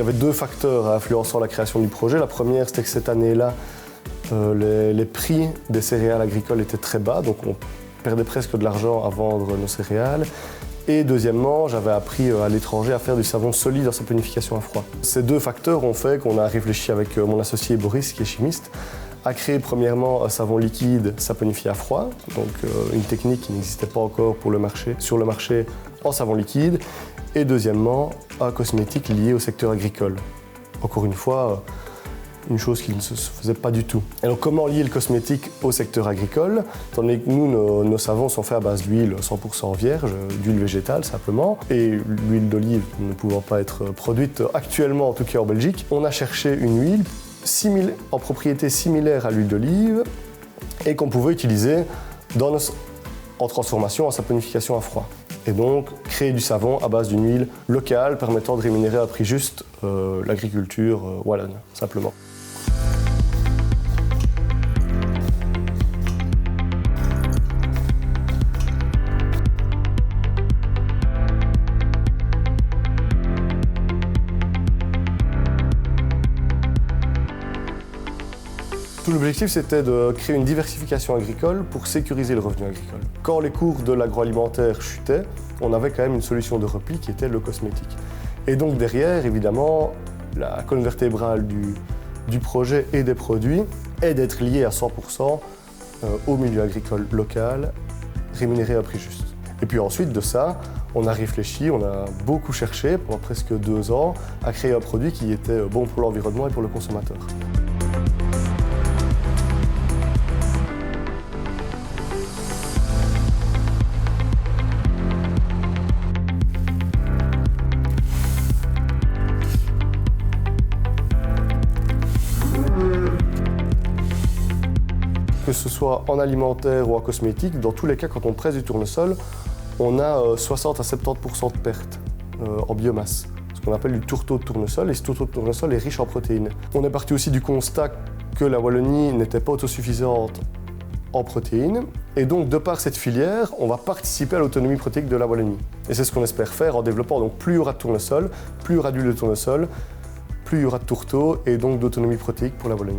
avait deux facteurs influençant la création du projet. La première, c'était que cette année-là, les prix des céréales agricoles étaient très bas, donc on perdait presque de l'argent à vendre nos céréales. Et deuxièmement, j'avais appris à l'étranger à faire du savon solide en saponification à froid. Ces deux facteurs ont fait qu'on a réfléchi avec mon associé Boris, qui est chimiste, à créer premièrement un savon liquide saponifié à froid, donc une technique qui n'existait pas encore sur le marché en savon liquide, et deuxièmement, un cosmétique lié au secteur agricole. Encore une fois, une chose qui ne se faisait pas du tout. Alors comment lier le cosmétique au secteur agricole? Étant donné que nous, nos savons sont faits à base d'huile 100% vierge, d'huile végétale simplement, et l'huile d'olive ne pouvant pas être produite actuellement, en tout cas en Belgique, on a cherché une huile en propriété similaire à l'huile d'olive et qu'on pouvait utiliser en transformation, en saponification à froid. Et donc créer du savon à base d'une huile locale permettant de rémunérer à prix juste l'agriculture wallonne, simplement. Tout l'objectif, c'était de créer une diversification agricole pour sécuriser le revenu agricole. Quand les cours de l'agroalimentaire chutaient, on avait quand même une solution de repli qui était le cosmétique. Et donc derrière, évidemment, la colonne vertébrale du projet et des produits est d'être lié à 100% au milieu agricole local, rémunéré à prix juste. Et puis ensuite de ça, on a réfléchi, on a beaucoup cherché pendant presque 2 ans à créer un produit qui était bon pour l'environnement et pour le consommateur. Que ce soit en alimentaire ou en cosmétique, dans tous les cas, quand on presse du tournesol, on a 60 à 70% de pertes en biomasse, ce qu'on appelle du tourteau de tournesol, et ce tourteau de tournesol est riche en protéines. On est parti aussi du constat que la Wallonie n'était pas autosuffisante en protéines, et donc de par cette filière, on va participer à l'autonomie protéique de la Wallonie. Et c'est ce qu'on espère faire en développant, donc plus il y aura de tournesol, plus il y aura d'huile de tournesol, plus il y aura de tourteau et donc d'autonomie protéique pour la Wallonie.